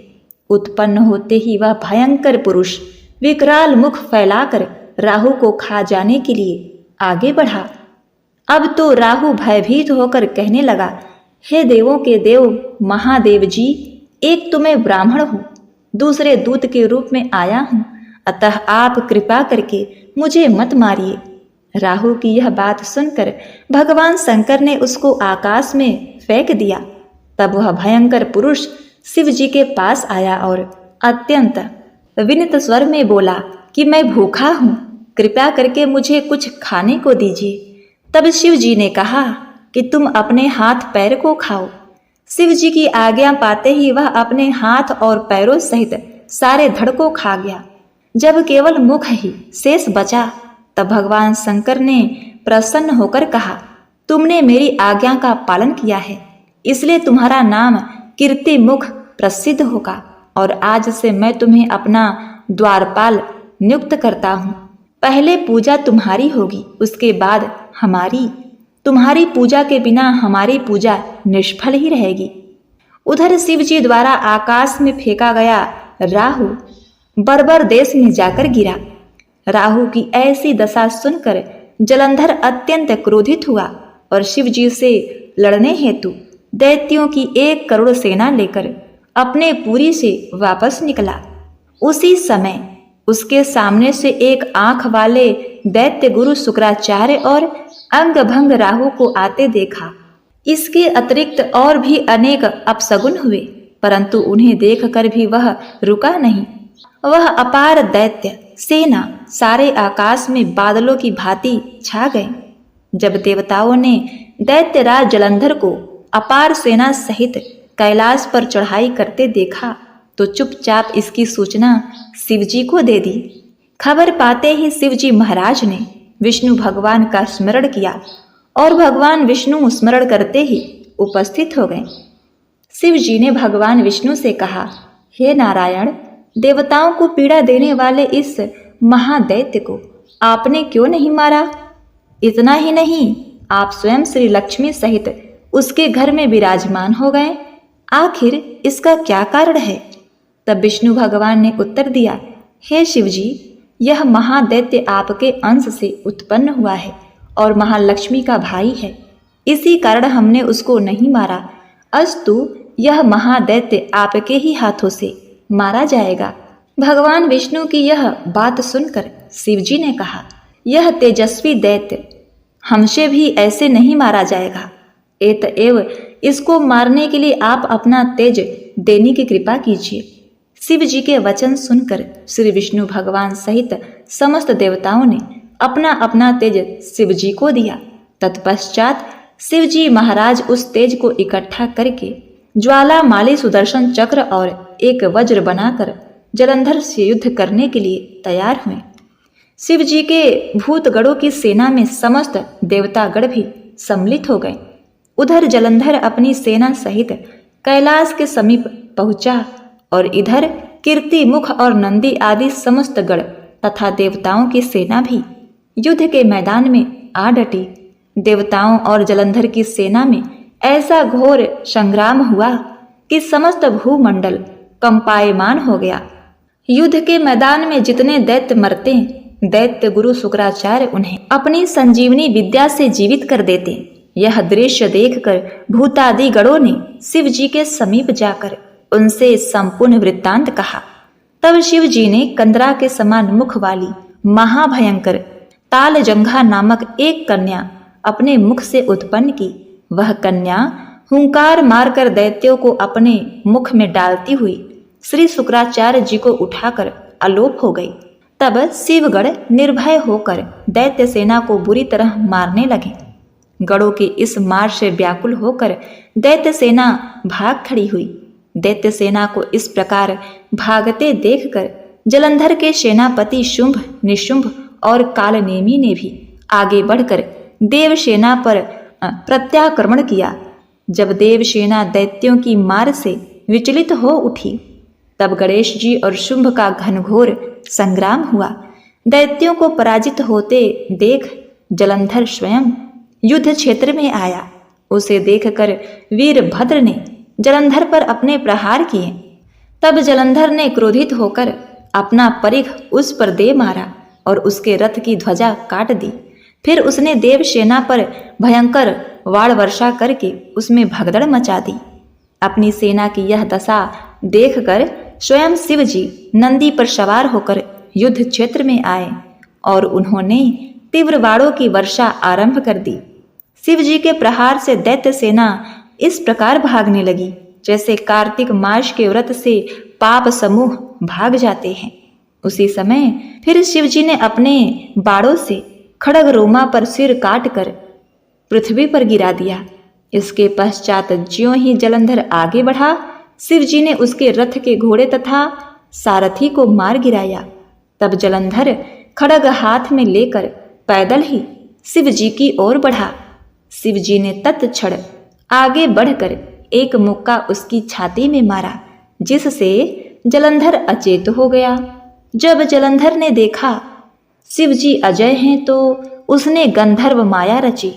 उत्पन्न होते ही वह भयंकर पुरुष विकराल मुख फैलाकर राहु को खा जाने के लिए आगे बढ़ा। अब तो राहु भयभीत होकर कहने लगा, हे देवों के देव महादेव जी, एक तो मैं ब्राह्मण हूँ, दूसरे दूत के रूप में आया हूँ, अतः आप कृपा करके मुझे मत मारिए। राहु की यह बात सुनकर भगवान शंकर ने उसको आकाश में फेंक दिया। तब वह भयंकर पुरुष शिव जी के पास आया और अत्यंत विनीत स्वर में बोला कि मैं भूखा हूँ, कृपया करके मुझे कुछ खाने को दीजिए। तब शिव जी ने कहा कि तुम अपने हाथ पैर को खाओ। शिव जी की आज्ञा पाते ही वह अपने हाथ और पैरों सहित सारे धड़ को खा गया। जब केवल मुख ही शेष बचा तब भगवान शंकर ने प्रसन्न होकर कहा, तुमने मेरी आज्ञा का पालन किया है, इसलिए तुम्हारा नाम कीर्ति मुख प्रसिद्ध होगा और आज से मैं तुम्हें अपना द्वारपाल नियुक्त करता हूँ। पहले पूजा तुम्हारी होगी, उसके बाद हमारी। तुम्हारी पूजा के बिना हमारी पूजा निष्फल ही रहेगी। उधर शिव जी द्वारा आकाश में फेंका गया राहु बर्बर देश में जाकर गिरा। राहु की ऐसी दशा सुनकर जलंधर अत्यंत क्रोधित हुआ और शिव जी से लड़ने हेतु दैत्यों की 1 करोड़ सेना लेकर अपने पुरी से वापस निकला। उसी समय उसके सामने से एक आंख वाले दैत्य गुरु शुक्राचार्य और अंग भंग राहु को आते देखा। इसके अतिरिक्त और भी अनेक अपशगुन हुए, परंतु उन्हें देखकर भी वह रुका नहीं। वह अपार दैत्य सेना सारे आकाश में बादलों की भांति छा गए। जब देवताओं ने दैत्यराज जलंधर को अपार सेना सहित कैलाश पर चढ़ाई करते देखा तो चुपचाप इसकी सूचना शिवजी को दे दी। खबर पाते ही शिवजी महाराज ने विष्णु भगवान का स्मरण किया और भगवान विष्णु स्मरण करते ही उपस्थित हो गए। शिवजी ने भगवान विष्णु से कहा, हे नारायण, देवताओं को पीड़ा देने वाले इस महादैत्य को आपने क्यों नहीं मारा? इतना ही नहीं, आप स्वयं श्री लक्ष्मी सहित उसके घर में विराजमान हो गए। आखिर इसका क्या कारण है? तब विष्णु भगवान ने उत्तर दिया, हे शिवजी, यह महादैत्य आपके अंश से उत्पन्न हुआ है और महालक्ष्मी का भाई है। इसी कारण हमने उसको नहीं मारा। अस्तु यह महादैत्य आपके ही हाथों से मारा जाएगा। भगवान विष्णु की यह बात सुनकर शिवजी ने कहा, यह तेजस्वी दैत्य हमसे भी ऐसे नहीं मारा जाएगा। एतएव इसको मारने के लिए आप अपना तेज देने की कृपा कीजिए। शिव जी के वचन सुनकर श्री विष्णु भगवान सहित समस्त देवताओं ने अपना अपना तेज शिव जी को दिया। तत्पश्चात शिव जी महाराज उस तेज को इकट्ठा करके ज्वालामाली सुदर्शन चक्र और एक वज्र बनाकर जलंधर से युद्ध करने के लिए तैयार हुए। शिव जी के भूतगणों की सेना में समस्त देवतागण भी सम्मिलित हो गए। उधर जलंधर अपनी सेना सहित कैलाश के समीप पहुंचा और इधर कीर्ति मुख और नंदी आदि समस्त गण तथा देवताओं की सेना भी युद्ध के मैदान में आ डटी। देवताओं और जलंधर की सेना में ऐसा घोर संग्राम हुआ कि समस्त भूमंडल कंपायमान हो गया। युद्ध के मैदान में जितने दैत्य मरते, दैत्य गुरु शुक्राचार्य उन्हें अपनी संजीवनी विद्या से जीवित कर देते। यह दृश्य देखकर भूतादि गणों ने शिव जी के समीप जाकर उनसे संपूर्ण वृत्तांत कहा। तब शिव जी ने कंदरा के समान मुख वाली महाभयंकर तालजंघा नामक एक कन्या अपने मुख से उत्पन्न की। वह कन्या हुंकार मारकर दैत्यों को अपने मुख में डालती हुई श्री शुक्राचार्य जी को उठाकर अलोप हो गई। तब शिवगण निर्भय होकर दैत्य सेना को बुरी तरह मारने लगे। गणों के इस मार से व्याकुल होकर दैत्य सेना भाग खड़ी हुई। दैत्य सेना को इस प्रकार भागते देखकर जलंधर के सेनापति शुंभ, निशुंभ और कालनेमी ने भी आगे बढ़कर देवसेना पर प्रत्याक्रमण किया। जब देवसेना दैत्यों की मार से विचलित हो उठी, तब गणेश जी और शुंभ का घनघोर संग्राम हुआ। दैत्यों को पराजित होते देख जलंधर स्वयं युद्ध क्षेत्र में आया। उसे देखकर वीरभद्र ने जलंधर पर अपने प्रहार किए। तब जलंधर ने क्रोधित होकर अपना परिघ उस पर दे मारा और उसके रथ की ध्वजा काट दी। फिर उसने देवसेना पर भयंकर वाण वर्षा करके उसमें भगदड़ मचा दी। अपनी सेना की यह दशा देखकर स्वयं शिव जी नंदी पर सवार होकर युद्ध क्षेत्र में आए और उन्होंने तीव्र वाणों की वर्षा आरंभ कर दी। शिव जी के प्रहार से दैत्य सेना इस प्रकार भागने लगी जैसे कार्तिक मास के व्रत से पाप समूह भाग जाते हैं। उसी समय फिर शिव जी ने अपने बाणों से खड़ग रोमा पर सिर काट कर पृथ्वी पर गिरा दिया। इसके पश्चात ज्यों ही जलंधर आगे बढ़ा, शिव जी ने उसके रथ के घोड़े तथा सारथी को मार गिराया। तब जलंधर खड़ग हाथ में लेकर पैदल ही शिव जी की ओर बढ़ा। शिव जी ने तत्क्षण आगे बढ़कर एक मुक्का उसकी छाती में मारा, जिससे जलंधर अचेत हो गया। जब जलंधर ने देखा शिव जी अजय हैं, तो उसने गंधर्व माया रची।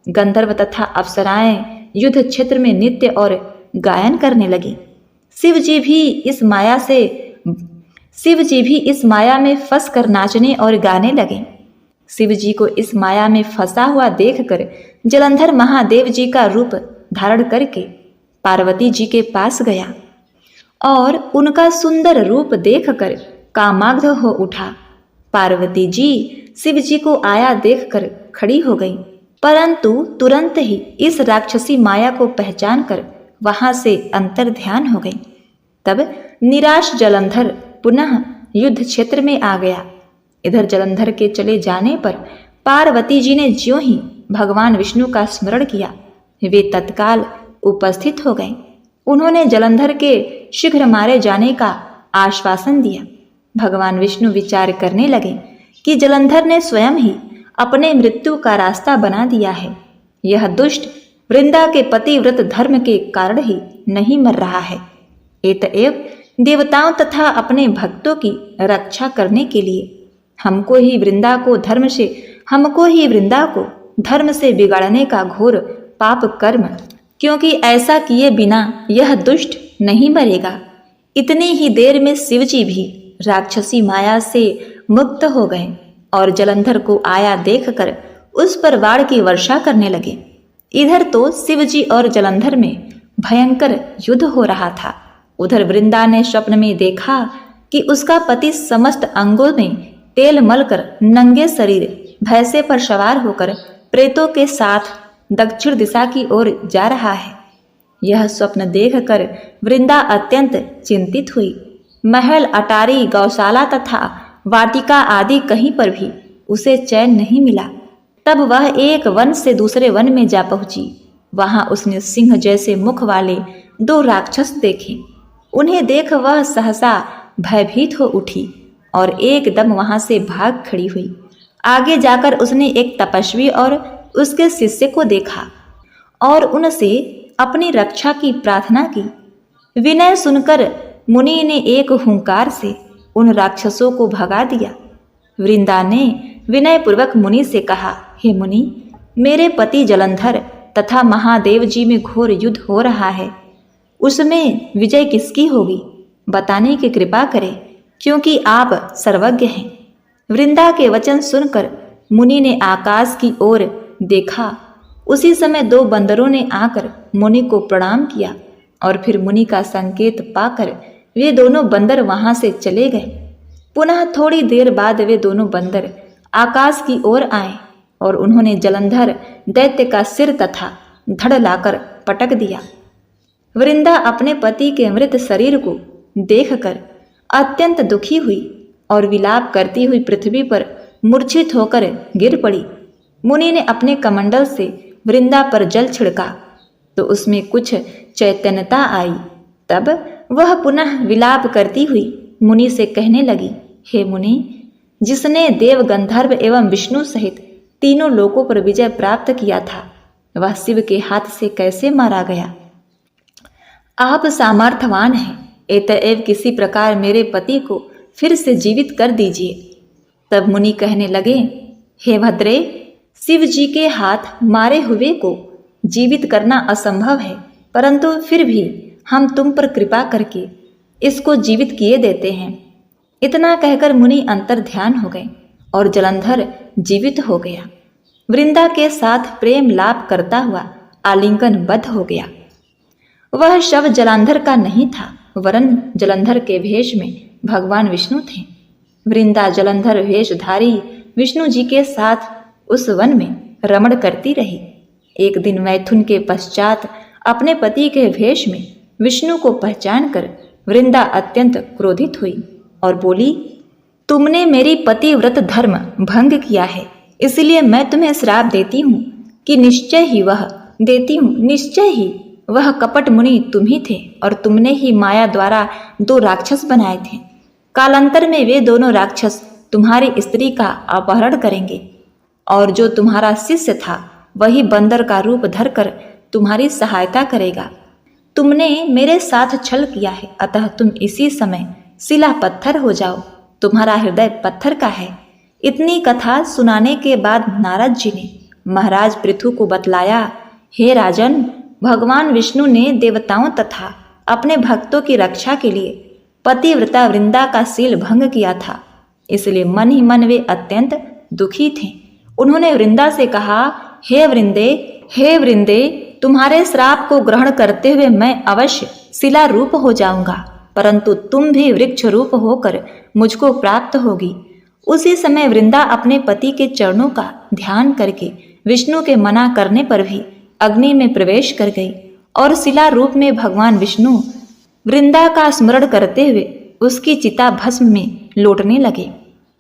गंधर्व तथा अप्सराएं युद्ध क्षेत्र में नृत्य और गायन करने लगी। शिव जी भी इस माया में फंस कर नाचने और गाने लगे। शिव जी को इस माया में फंसा हुआ देखकर जलंधर महादेव जी का रूप धारण करके पार्वती जी के पास गया और उनका सुंदर रूप देखकर कामाग्ध हो उठा। पार्वती जी शिव जी को आया देखकर खड़ी हो गई, परंतु तुरंत ही इस राक्षसी माया को पहचान कर वहां से अंतर ध्यान हो गई। तब निराश जलंधर पुनः युद्ध क्षेत्र में आ गया इधर जलंधर के चले जाने पर पार्वती जी ने ज्यों ही भगवान विष्णु का स्मरण किया, वे तत्काल उपस्थित हो गए। उन्होंने जलंधर के शीघ्र मारे जाने का आश्वासन दिया। भगवान विष्णु विचार करने लगे कि जलंधर ने स्वयं ही अपने मृत्यु का रास्ता बना दिया है। यह दुष्ट वृंदा के पतिव्रत धर्म के कारण ही नहीं मर रहा है। अतएव देवताओं तथा अपने भक्तों की रक्षा करने के लिए हमको ही वृंदा को धर्म से बिगाड़ने का घोर पाप कर्म, क्योंकि ऐसा किए बिना यह दुष्ट नहीं मरेगा। इतनी ही देर में शिवजी भी राक्षसी माया से मुक्त हो गए और जलंधर को आया देखकर उस पर बाण की वर्षा करने लगे। इधर तो शिवजी और जलंधर में भयंकर युद्ध हो रहा था। उधर वृंदा ने स्वप्न में देखा कि उसका पति समस्त अंगों में तेल मलकर नंगे शरीर भैंसे पर सवार होकर प्रेतों के साथ दक्षिण दिशा की ओर जा रहा है। यह स्वप्न देखकर वृंदा अत्यंत चिंतित हुई। महल, अटारी, गौशाला तथा वाटिका आदि कहीं पर भी उसे चैन नहीं मिला। तब वह एक वन से दूसरे वन में जा पहुंची। वहां उसने सिंह जैसे मुख वाले 2 राक्षस देखे। उन्हें देख वह सहसा भयभीत हो उठी और एकदम वहां से भाग खड़ी हुई। आगे जाकर उसने एक तपस्वी और उसके शिष्य को देखा और उनसे अपनी रक्षा की प्रार्थना की। विनय सुनकर मुनि ने एक हुंकार से उन राक्षसों को भगा दिया। वृंदा ने विनयपूर्वक मुनि से कहा, हे मुनि, मेरे पति जलंधर तथा महादेव जी में घोर युद्ध हो रहा है। उसमें विजय किसकी होगी, बताने की कृपा करें, क्योंकि आप सर्वज्ञ हैं। वृंदा के वचन सुनकर मुनि ने आकाश की ओर देखा। उसी समय 2 बंदरों ने आकर मुनि को प्रणाम किया और फिर मुनि का संकेत पाकर वे दोनों बंदर वहां से चले गए। पुनः थोड़ी देर बाद वे दोनों बंदर आकाश की ओर आए और उन्होंने जलंधर दैत्य का सिर तथा धड़ लाकर पटक दिया। वृंदा अपने पति के मृत शरीर को देखकर अत्यंत दुखी हुई और विलाप करती हुई पृथ्वी पर मूर्छित होकर गिर पड़ी। मुनि ने अपने कमंडल से वृंदा पर जल छिड़का तो उसमें कुछ चैतन्यता आई। तब वह पुनः विलाप करती हुई मुनि से कहने लगी, हे मुनि, जिसने देव, गंधर्व एवं विष्णु सहित तीनों लोकों पर विजय प्राप्त किया था, वह शिव के हाथ से कैसे मारा गया? आप सामर्थ्यवान हैं, अतएव किसी प्रकार मेरे पति को फिर से जीवित कर दीजिए। तब मुनि कहने लगे, हे भद्रे, शिव जी के हाथ मारे हुए को जीवित करना असंभव है, परंतु फिर भी हम तुम पर कृपा करके इसको जीवित किए देते हैं। इतना कहकर मुनि अंतर ध्यान हो गए और जलंधर जीवित हो गया। वृंदा के साथ प्रेम लाभ करता हुआ आलिंगनबद्ध हो गया। वह शव जलंधर का नहीं था, वरन जलंधर के भेष में भगवान विष्णु थे। वृंदा जलंधर वेशधारी विष्णु जी के साथ उस वन में रमण करती रही। एक दिन मैथुन के पश्चात अपने पति के भेष में विष्णु को पहचान कर वृंदा अत्यंत क्रोधित हुई और बोली, तुमने मेरी पतिव्रत धर्म भंग किया है, इसलिए मैं तुम्हें श्राप देती हूँ कि निश्चय ही वह कपट मुनि तुम ही थे और तुमने ही माया द्वारा 2 राक्षस बनाए थे। कालांतर में वे दोनों राक्षस तुम्हारी स्त्री का अपहरण करेंगे और जो तुम्हारा शिष्य था वही बंदर का रूप धरकर तुम्हारी सहायता करेगा। तुमने मेरे साथ छल किया है, अतः तुम इसी समय शिला पत्थर हो जाओ, तुम्हारा हृदय पत्थर का है। इतनी कथा सुनाने के बाद नारद जी ने महाराज पृथु को बतलाया, हे राजन, भगवान विष्णु ने देवताओं तथा अपने भक्तों की रक्षा के लिए पतिव्रता वृंदा का शील भंग किया था, इसलिए मन ही मन वे अत्यंत दुखी थे। उन्होंने वृंदा से कहा, हे वृंदे, तुम्हारे श्राप को ग्रहण करते हुए मैं अवश्य शिला रूप हो जाऊंगा, परंतु तुम भी वृक्ष रूप होकर मुझको प्राप्त होगी। उसी समय वृंदा अपने पति के चरणों का ध्यान करके विष्णु के मना करने पर भी अग्नि में प्रवेश कर गई और शिला रूप में भगवान विष्णु वृंदा का स्मरण करते हुए उसकी चिता भस्म में लौटने लगे।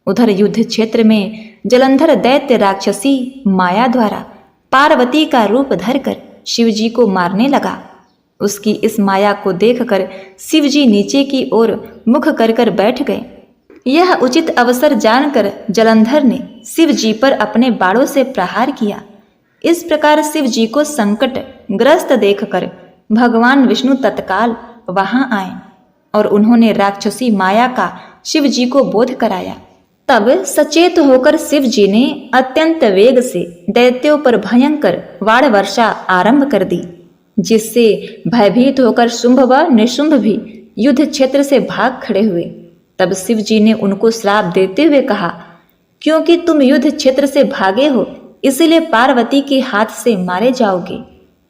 उधर युद्ध क्षेत्र में जलंधर दैत्य राक्षसी माया द्वारा पार्वती का रूप धरकर शिवजी को मारने लगा। उसकी इस माया को देखकर शिवजी नीचे की ओर मुख कर बैठ गए। यह उचित अवसर जानकर जलंधर ने शिवजी पर अपने बाणों से प्रहार किया। इस प्रकार शिवजी को संकट ग्रस्त देखकर भगवान विष्णु तत्काल वहां आए और उन्होंने राक्षसी माया का शिवजी को बोध कराया। तब सचेत होकर शिवजी ने अत्यंत वेग से दैत्यों पर भयंकर वाण वर्षा आरंभ कर दी, जिससे भयभीत होकर शुंभ व निशुंभ भी युद्ध क्षेत्र से भाग खड़े हुए। तब शिवजी ने उनको श्राप देते हुए कहा, क्योंकि तुम युद्ध क्षेत्र से भागे हो इसलिए पार्वती के हाथ से मारे जाओगे।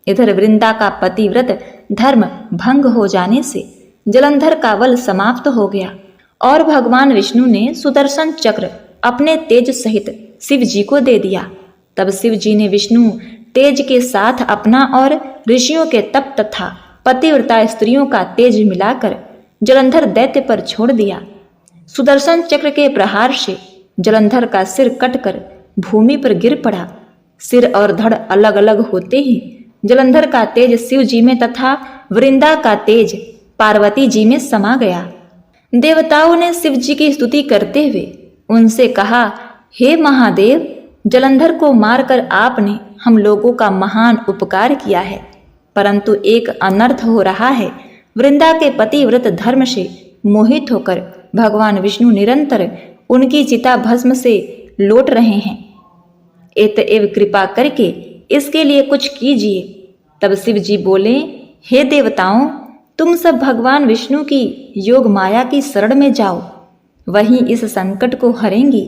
इधर वृंदा का पतिव्रत धर्म भंग हो जाने से जलंधर का बल समाप्त हो गया और भगवान विष्णु ने सुदर्शन चक्र अपने तेज सहित शिव जी को दे दिया। तब शिव जी ने विष्णु तेज के साथ अपना और ऋषियों के तप तथा पतिव्रता स्त्रियों का तेज मिलाकर जलंधर दैत्य पर छोड़ दिया। सुदर्शन चक्र के प्रहार से जलंधर का सिर कटकर भूमि पर गिर पड़ा। सिर और धड़ अलग अलग होते ही जलंधर का तेज शिव जी में तथा वृंदा का तेज पार्वती जी में समा गया। देवताओं ने शिव जी की स्तुति करते हुए उनसे कहा, हे महादेव, जलंधर को मारकर आपने हम लोगों का महान उपकार किया है, परंतु एक अनर्थ हो रहा है। वृंदा के पतिव्रत धर्म से मोहित होकर भगवान विष्णु निरंतर उनकी चिता भस्म से लौट रहे हैं। एतएव कृपा करके इसके लिए कुछ कीजिए। तब शिव जी बोले, हे देवताओं, तुम सब भगवान विष्णु की योग माया की शरण में जाओ, वहीं इस संकट को हरेंगी।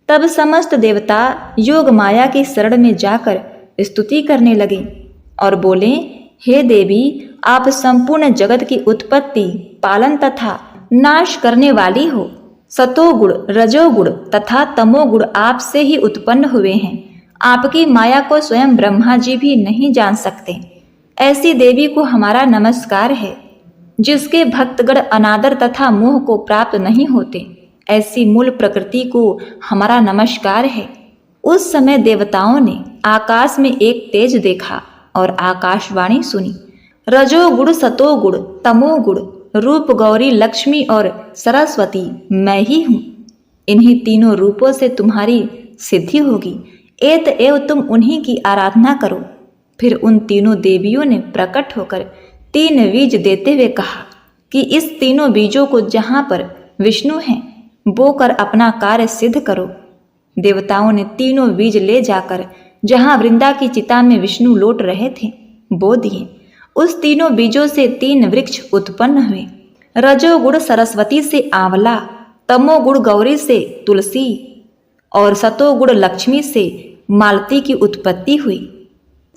तब समस्त देवता योग माया की शरण में जाकर स्तुति करने लगे और बोले, हे देवी, आप संपूर्ण जगत की उत्पत्ति, पालन तथा नाश करने वाली हो। सतोगुण, रजोगुण तथा तमोगुण आपसे ही उत्पन्न हुए हैं। आपकी माया को स्वयं ब्रह्मा जी भी नहीं जान सकते। ऐसी देवी को हमारा नमस्कार है, जिसके भक्तगण अनादर तथा मोह को प्राप्त नहीं होते। ऐसी मूल प्रकृति को हमारा नमस्कार है। उस समय देवताओं ने आकाश में एक तेज देखा और आकाशवाणी सुनी, रजोगुण, सतोगुण, तमोगुण, रूप, गौरी, लक्ष्मी और सरस्वती मैं ही हूँ। इन्हीं तीनों रूपों से तुम्हारी सिद्धि होगी। एतएव तुम उन्हीं की आराधना करो। फिर उन तीनों देवियों ने प्रकट होकर 3 बीज देते हुए कहा कि इस तीनों बीजों को जहाँ पर विष्णु हैं बोकर अपना कार्य सिद्ध करो। देवताओं ने तीनों बीज ले जाकर जहाँ वृंदा की चिता में विष्णु लौट रहे थे बो दिए। उस तीनों बीजों से 3 वृक्ष उत्पन्न हुए। रजोगुण सरस्वती से आंवला, तमोगुण गौरी से तुलसी और सतोगुण लक्ष्मी से मालती की उत्पत्ति हुई।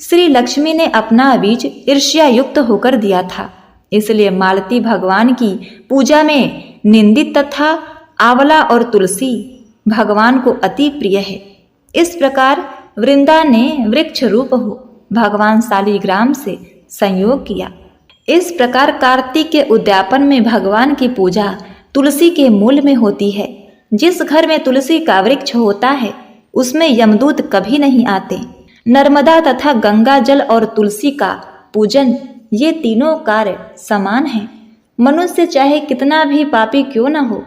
श्री लक्ष्मी ने अपना बीज ईर्ष्या युक्त होकर दिया था, इसलिए मालती भगवान की पूजा में निंदित तथा आंवला और तुलसी भगवान को अति प्रिय है। इस प्रकार वृंदा ने वृक्ष रूप हो भगवान शालिग्राम से संयोग किया। इस प्रकार कार्तिक के उद्यापन में भगवान की पूजा तुलसी के मूल में होती है। जिस घर में तुलसी का वृक्ष होता है उसमें यमदूत कभी नहीं आते। नर्मदा तथा गंगा जल और तुलसी का पूजन, ये तीनों कार्य समान हैं। मनुष्य चाहे कितना भी पापी क्यों न हो,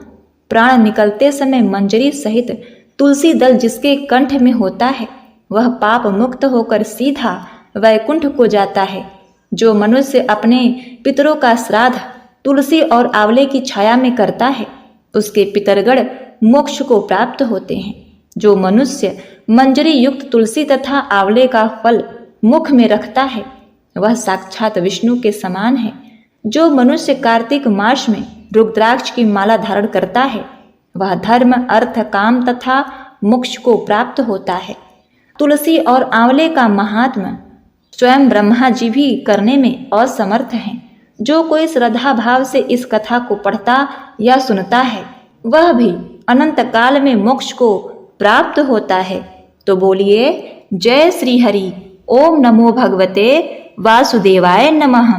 प्राण निकलते समय मंजरी सहित तुलसी दल जिसके कंठ में होता है वह पाप मुक्त होकर सीधा वैकुंठ को जाता है। जो मनुष्य अपने पितरों का श्राद्ध तुलसी और आंवले की छाया में करता है उसके पितरगण मोक्ष को प्राप्त होते हैं। जो मनुष्य मंजरी युक्त तुलसी तथा आंवले का फल मुख में रखता है वह साक्षात विष्णु के समान है। जो मनुष्य कार्तिक मास में रुद्राक्ष की माला धारण करता है वह धर्म, अर्थ, काम तथा मोक्ष को प्राप्त होता है। तुलसी और आंवले का महात्म्य स्वयं ब्रह्मा जी भी करने में असमर्थ हैं। जो कोई श्रद्धा भाव से इस कथा को पढ़ता या सुनता है वह भी अनंत काल में मोक्ष को प्राप्त होता है। तो बोलिए जय श्री हरि। ओम नमो भगवते वासुदेवाय नमः।